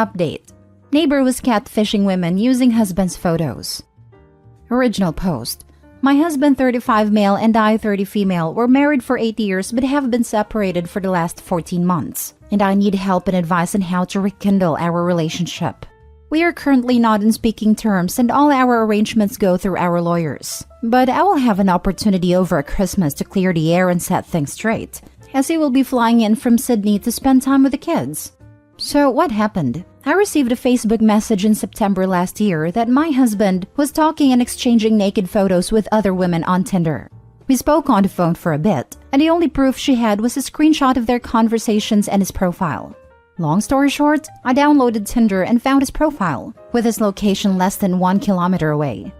Update. Neighbor was catfishing women using husband's photos. Original post. My husband 35 male and I 30 female were married for 8 years but have been separated for the last 14 months. And I need help and advice on how to rekindle our relationship. We are currently not in speaking terms and all our arrangements go through our lawyers. But I will have an opportunity over Christmas to clear the air and set things straight, as he will be flying in from Sydney to spend time with the kids. So what happened? I received a Facebook message in September last year that my husband was talking and exchanging naked photos with other women on Tinder. We spoke on the phone for a bit, and the only proof she had was a screenshot of their conversations and his profile. Long story short, I downloaded Tinder and found his profile, with his location less than 1 kilometer away.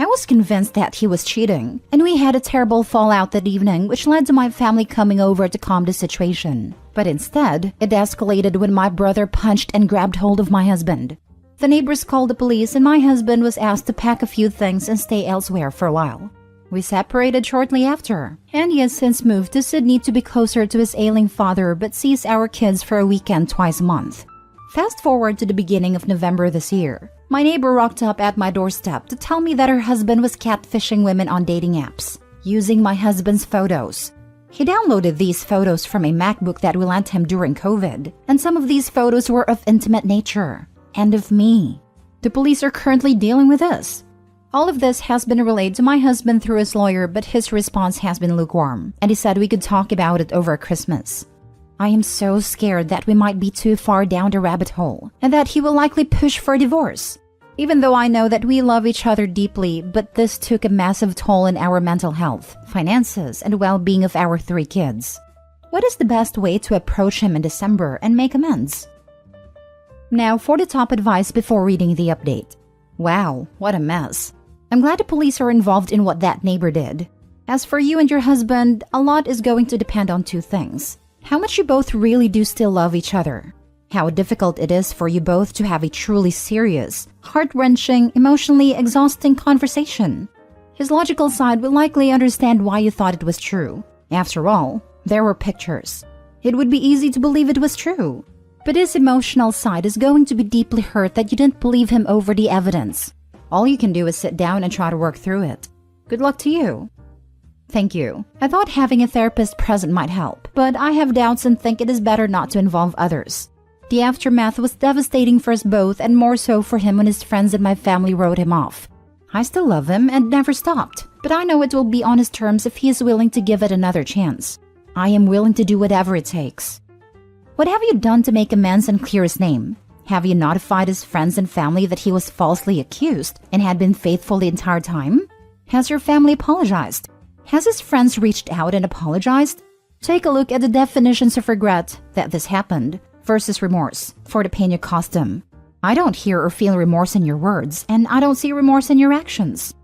I was convinced that he was cheating, and we had a terrible fallout that evening which led to my family coming over to calm the situation. But instead, it escalated when my brother punched and grabbed hold of my husband. The neighbors called the police and my husband was asked to pack a few things and stay elsewhere for a while. We separated shortly after, and he has since moved to Sydney to be closer to his ailing father but sees our kids for a weekend twice a month. Fast forward to the beginning of November this year. My neighbor rocked up at my doorstep to tell me that her husband was catfishing women on dating apps, using my husband's photos. He downloaded these photos from a MacBook that we lent him during COVID, and some of these photos were of intimate nature, and of me. The police are currently dealing with this. All of this has been relayed to my husband through his lawyer, but his response has been lukewarm, and he said we could talk about it over Christmas. I am so scared that we might be too far down the rabbit hole, and that he will likely push for a divorce. Even though I know that we love each other deeply, but this took a massive toll on our mental health, finances, and well-being of our 3 kids. What is the best way to approach him in December and make amends? Now for the top advice before reading the update. Wow, what a mess. I'm glad the police are involved in what that neighbor did. As for you and your husband, a lot is going to depend on 2 things. How much you both really do still love each other. How difficult it is for you both to have a truly serious, heart-wrenching, emotionally exhausting conversation. His logical side will likely understand why you thought it was true. After all, there were pictures. It would be easy to believe it was true. But his emotional side is going to be deeply hurt that you didn't believe him over the evidence. All you can do is sit down and try to work through it. Good luck to you. Thank you. I thought having a therapist present might help, but I have doubts and think it is better not to involve others. The aftermath was devastating for us both and more so for him when his friends and my family wrote him off. I still love him and never stopped, but I know it will be on his terms if he is willing to give it another chance. I am willing to do whatever it takes. What have you done to make amends and clear his name? Have you notified his friends and family that he was falsely accused and had been faithful the entire time? Has your family apologized? Has his friends reached out and apologized? Take a look at the definitions of regret that this happened versus remorse for the pain you caused him. I don't hear or feel remorse in your words, and I don't see remorse in your actions.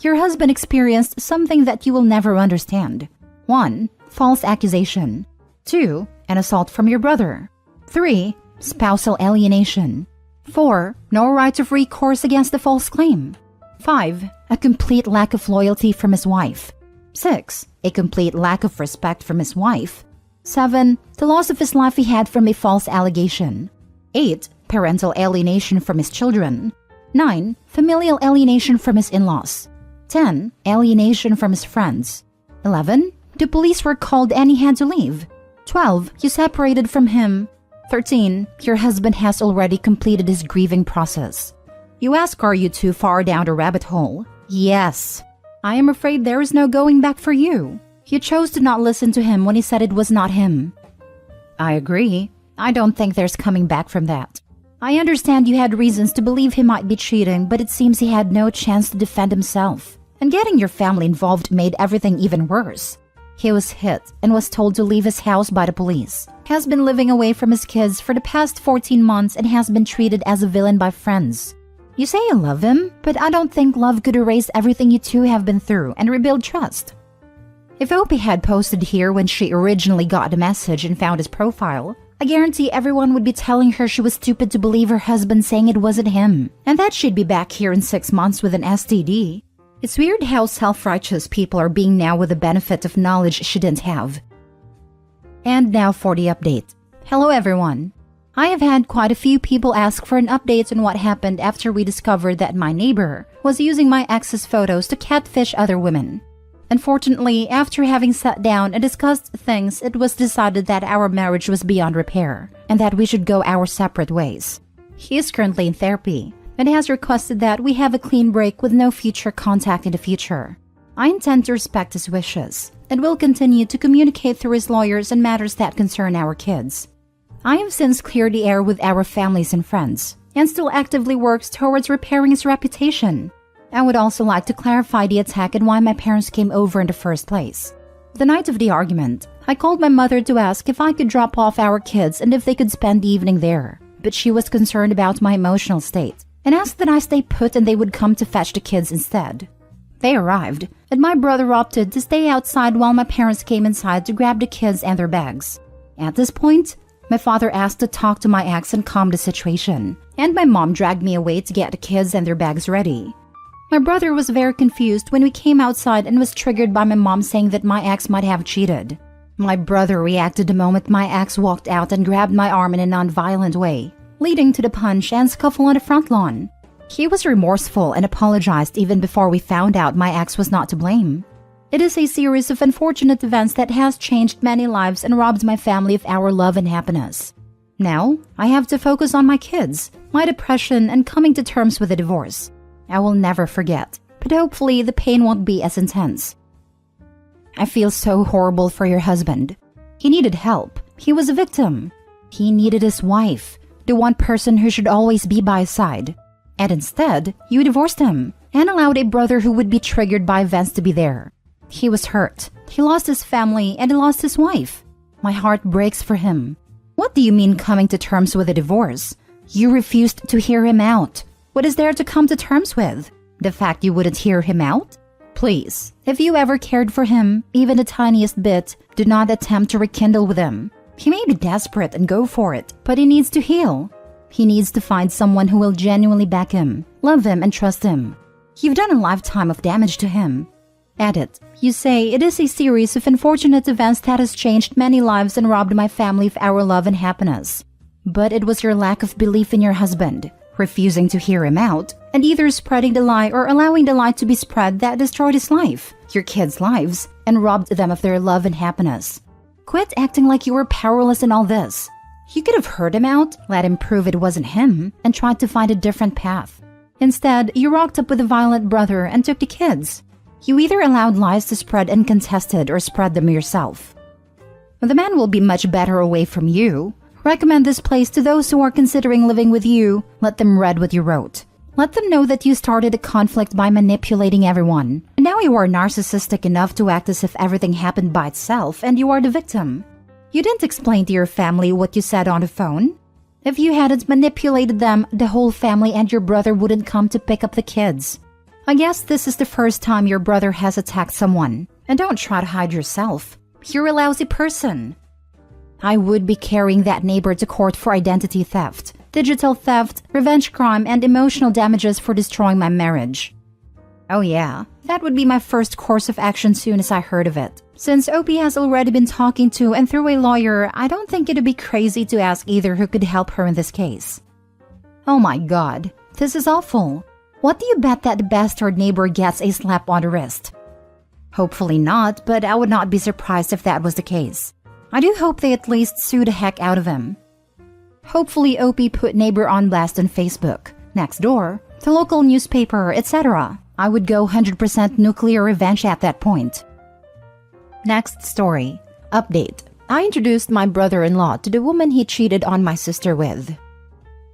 Your husband experienced something that you will never understand. 1. False accusation. 2. An assault from your brother. 3. Spousal alienation. 4. No right of recourse against the false claim. 5. A complete lack of loyalty from his wife. 6. A complete lack of respect from his wife. 7. The loss of his life he had from a false allegation. 8. Parental alienation from his children. 9. Familial alienation from his in-laws. 10. Alienation from his friends. 11. The police were called and he had to leave. 12. You separated from him. 13. Your husband has already completed his grieving process. You ask, are you too far down the rabbit hole? Yes. I am afraid there is no going back for you. You chose to not listen to him when he said it was not him. I agree. I don't think there's coming back from that. I understand you had reasons to believe he might be cheating, but it seems he had no chance to defend himself. And getting your family involved made everything even worse. He was hit and was told to leave his house by the police. Has been living away from his kids for the past 14 months and has been treated as a villain by friends. You say you love him, but I don't think love could erase everything you two have been through and rebuild trust. If Opie had posted here when she originally got the message and found his profile, I guarantee everyone would be telling her she was stupid to believe her husband saying it wasn't him, and that she'd be back here in 6 months with an STD. It's weird how self-righteous people are being now with the benefit of knowledge she didn't have. And now for the update. Hello everyone. I have had quite a few people ask for an update on what happened after we discovered that my neighbor was using my ex's photos to catfish other women. Unfortunately, after having sat down and discussed things, it was decided that our marriage was beyond repair and that we should go our separate ways. He is currently in therapy and has requested that we have a clean break with no future contact in the future. I intend to respect his wishes and will continue to communicate through his lawyers on matters that concern our kids. I have since cleared the air with our families and friends and still actively works towards repairing his reputation. I would also like to clarify the attack and why my parents came over in the first place. The night of the argument, I called my mother to ask if I could drop off our kids and if they could spend the evening there, but she was concerned about my emotional state and asked that I stay put and they would come to fetch the kids instead. They arrived, and my brother opted to stay outside while my parents came inside to grab the kids and their bags. At this point, my father asked to talk to my ex and calm the situation, and my mom dragged me away to get the kids and their bags ready. My brother was very confused when we came outside and was triggered by my mom saying that my ex might have cheated. My brother reacted the moment my ex walked out and grabbed my arm in a non-violent way, leading to the punch and scuffle on the front lawn. He was remorseful and apologized even before we found out my ex was not to blame. It is a series of unfortunate events that has changed many lives and robbed my family of our love and happiness. Now, I have to focus on my kids, my depression, and coming to terms with a divorce. I will never forget, but hopefully the pain won't be as intense. I feel so horrible for your husband. He needed help. He was a victim. He needed his wife, the one person who should always be by his side. And instead, you divorced him and allowed a brother who would be triggered by events to be there. He was hurt. He lost his family and he lost his wife. My heart breaks for him. What do you mean coming to terms with a divorce? You refused to hear him out. What is there to come to terms with? The fact you wouldn't hear him out? Please, if you ever cared for him, even the tiniest bit, do not attempt to rekindle with him. He may be desperate and go for it, but he needs to heal. He needs to find someone who will genuinely back him, love him, and trust him. You've done a lifetime of damage to him. Edit. You say it is a series of unfortunate events that has changed many lives and robbed my family of our love and happiness. But it was your lack of belief in your husband, refusing to hear him out, and either spreading the lie or allowing the lie to be spread that destroyed his life, your kids' lives, and robbed them of their love and happiness. Quit acting like you were powerless in all this. You could have heard him out, let him prove it wasn't him, and tried to find a different path. Instead, you rocked up with a violent brother and took the kids. You either allowed lies to spread uncontested or spread them yourself. The man will be much better away from you. Recommend this place to those who are considering living with you. Let them read what you wrote. Let them know that you started a conflict by manipulating everyone. And now you are narcissistic enough to act as if everything happened by itself and you are the victim. You didn't explain to your family what you said on the phone. If you hadn't manipulated them, the whole family and your brother wouldn't come to pick up the kids. I guess this is the first time your brother has attacked someone. And don't try to hide yourself. You're a lousy person. I would be carrying that neighbor to court for identity theft, digital theft, revenge crime, and emotional damages for destroying my marriage. Oh yeah, that would be my first course of action soon as I heard of it. Since OP has already been talking to and through a lawyer, I don't think it'd be crazy to ask either who could help her in this case. Oh my god, this is awful. What do you bet that the bastard neighbor gets a slap on the wrist? Hopefully not, but I would not be surprised if that was the case. I do hope they at least sue the heck out of him. Hopefully OP put neighbor on blast on Facebook, next door, the local newspaper, etc. I would go 100% nuclear revenge at that point. Next story. Update. I introduced my brother-in-law to the woman he cheated on my sister with.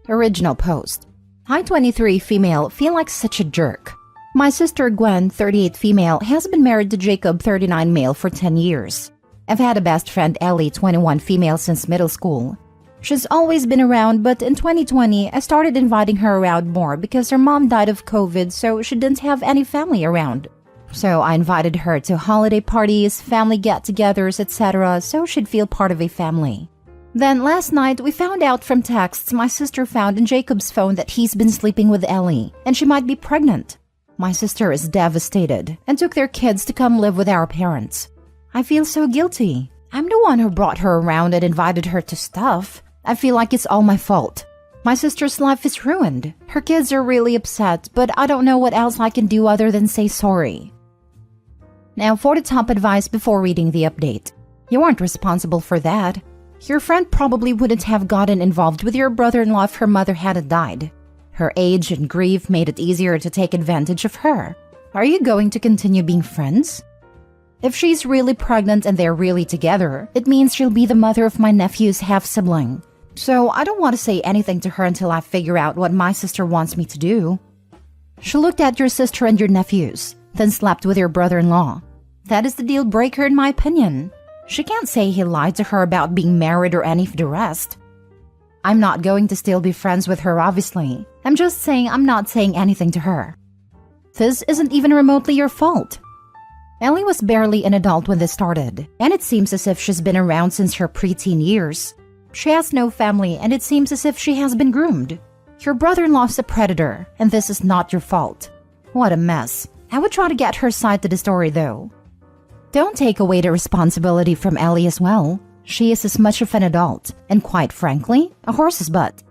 Original post. I, 23 female, feel like such a jerk. My sister Gwen, 38 female, has been married to Jacob, 39 male, for 10 years. I've had a best friend Ellie, 21 female, since middle school. She's always been around, but in 2020, I started inviting her around more because her mom died of COVID, so she didn't have any family around. So I invited her to holiday parties, family get-togethers, etc., so she'd feel part of a family. Then last night, we found out from texts my sister found in Jacob's phone that he's been sleeping with Ellie, and she might be pregnant. My sister is devastated and took their kids to come live with our parents. I feel so guilty. I'm the one who brought her around and invited her to stuff. I feel like it's all my fault. My sister's life is ruined. Her kids are really upset, but I don't know what else I can do other than say sorry. Now for the top advice before reading the update. You aren't responsible for that. Your friend probably wouldn't have gotten involved with your brother-in-law if her mother hadn't died. Her age and grief made it easier to take advantage of her. Are you going to continue being friends? If she's really pregnant and they're really together, it means she'll be the mother of my nephew's half-sibling. So I don't want to say anything to her until I figure out what my sister wants me to do. She looked at your sister and your nephews, then slept with your brother-in-law. That is the deal breaker in my opinion. She can't say he lied to her about being married or any of the rest. I'm not going to still be friends with her, obviously. I'm just saying I'm not saying anything to her. This isn't even remotely your fault. Ellie was barely an adult when this started, and it seems as if she's been around since her preteen years. She has no family, and it seems as if she has been groomed. Your brother-in-law's a predator, and this is not your fault. What a mess. I would try to get her side to the story, though. Don't take away the responsibility from Ellie as well. She is as much of an adult, and quite frankly, a horse's butt.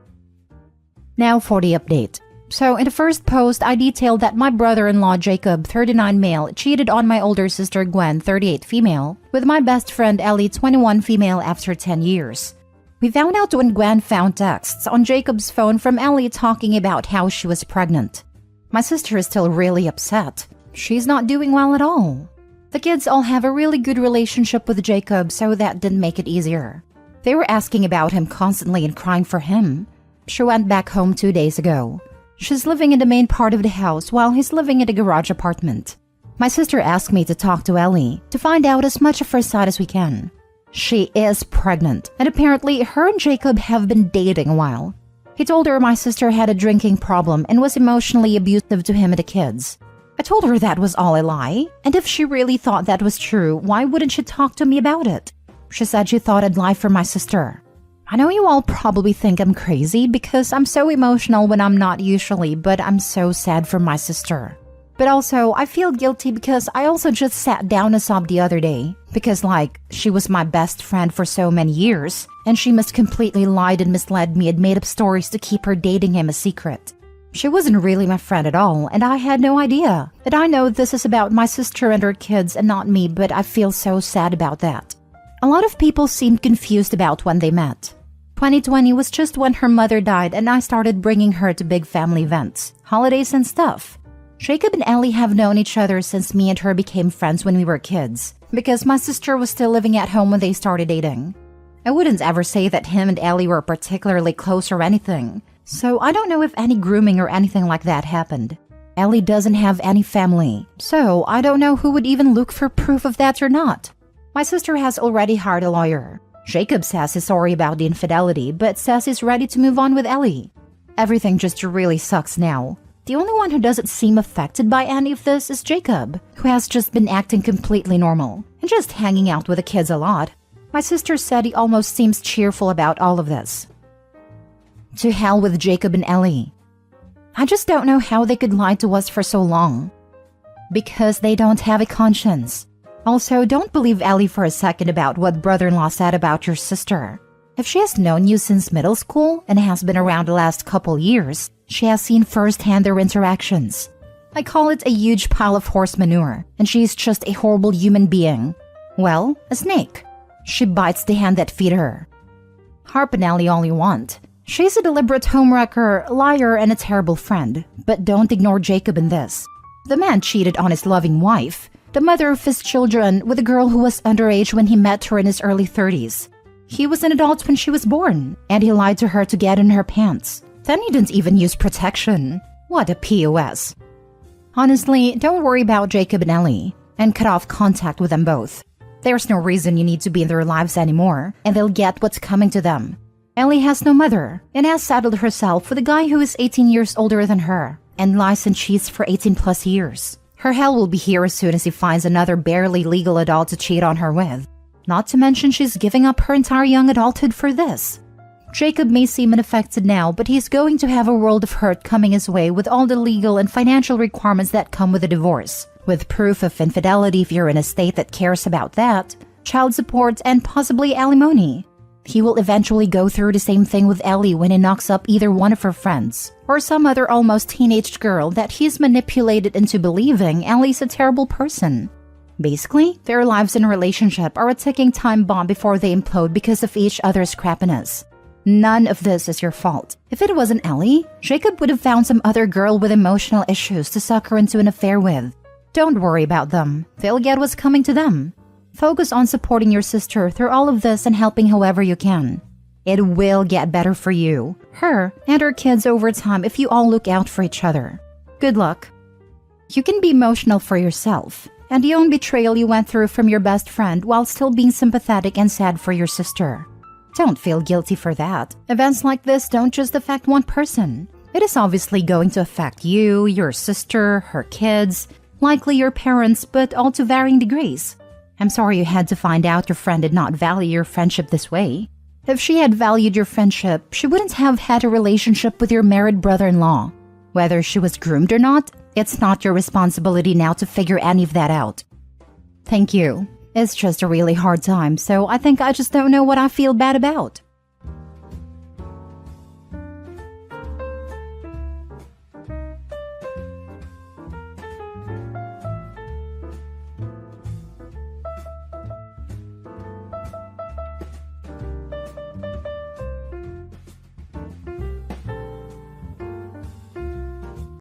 Now for the update. So in the first post, I detailed that my brother-in-law Jacob, 39 male, cheated on my older sister Gwen, 38 female, with my best friend Ellie, 21 female after 10 years. We found out when Gwen found texts on Jacob's phone from Ellie talking about how she was pregnant. My sister is still really upset. She's not doing well at all. The kids all have a really good relationship with Jacob, so that didn't make it easier. They were asking about him constantly and crying for him. She went back home 2 days ago. She's living in the main part of the house while he's living in a garage apartment. My sister asked me to talk to Ellie to find out as much of her side as we can. She is pregnant, and apparently her and Jacob have been dating a while. He told her my sister had a drinking problem and was emotionally abusive to him and the kids. I told her that was all a lie, and if she really thought that was true, why wouldn't she talk to me about it? She said she thought I'd lie for my sister. I know you all probably think I'm crazy because I'm so emotional when I'm not usually, but I'm so sad for my sister. But also, I feel guilty because I also just sat down and sobbed the other day. Because she was my best friend for so many years, and she must completely lied and misled me and made up stories to keep her dating him a secret. She wasn't really my friend at all, and I had no idea. And I know this is about my sister and her kids and not me, but I feel so sad about that. A lot of people seemed confused about when they met. 2020 was just when her mother died and I started bringing her to big family events, holidays and stuff. Jacob and Ellie have known each other since me and her became friends when we were kids, because my sister was still living at home when they started dating. I wouldn't ever say that him and Ellie were particularly close or anything, so I don't know if any grooming or anything like that happened. Ellie doesn't have any family, so I don't know who would even look for proof of that or not. My sister has already hired a lawyer. Jacob says he's sorry about the infidelity, but says he's ready to move on with Ellie. Everything just really sucks now. The only one who doesn't seem affected by any of this is Jacob, who has just been acting completely normal and just hanging out with the kids a lot. My sister said he almost seems cheerful about all of this. To hell with Jacob and Ellie. I just don't know how they could lie to us for so long. Because they don't have a conscience. Also, don't believe Ellie for a second about what brother-in-law said about your sister. If she has known you since middle school and has been around the last couple years, she has seen firsthand their interactions. I call it a huge pile of horse manure, and she's just a horrible human being. Well, a snake. She bites the hand that feed her. Harp on Ellie all you want. She's a deliberate homewrecker, liar, and a terrible friend. But don't ignore Jacob in this. The man cheated on his loving wife, the mother of his children, with a girl who was underage when he met her in his early 30s. He was an adult when she was born, and he lied to her to get in her pants. Then he didn't even use protection. What a POS. Honestly, don't worry about Jacob and Ellie, and cut off contact with them both. There's no reason you need to be in their lives anymore, and they'll get what's coming to them. Ellie has no mother, and has settled herself with a guy who is 18 years older than her, and lies and cheats for 18 plus years. Her hell will be here as soon as he finds another barely legal adult to cheat on her with. Not to mention she's giving up her entire young adulthood for this. Jacob may seem unaffected now, but he's going to have a world of hurt coming his way with all the legal and financial requirements that come with a divorce, with proof of infidelity if you're in a state that cares about that, child support, and possibly alimony. He will eventually go through the same thing with Ellie when he knocks up either one of her friends or some other almost teenage girl that he's manipulated into believing Ellie's a terrible person. Basically, their lives in a relationship are a ticking time bomb before they implode because of each other's crappiness. None of this is your fault. If it wasn't Ellie, Jacob would have found some other girl with emotional issues to suck her into an affair with. Don't worry about them. They'll get what's coming to them. Focus on supporting your sister through all of this and helping however you can. It will get better for you, her, and her kids over time if you all look out for each other. Good luck. You can be emotional for yourself and the own betrayal you went through from your best friend while still being sympathetic and sad for your sister. Don't feel guilty for that. Events like this don't just affect one person. It is obviously going to affect you, your sister, her kids, likely your parents, but all to varying degrees. I'm sorry you had to find out your friend did not value your friendship this way. If she had valued your friendship, she wouldn't have had a relationship with your married brother-in-law. Whether she was groomed or not, it's not your responsibility now to figure any of that out. Thank you. It's just a really hard time, so I think I just don't know what I feel bad about.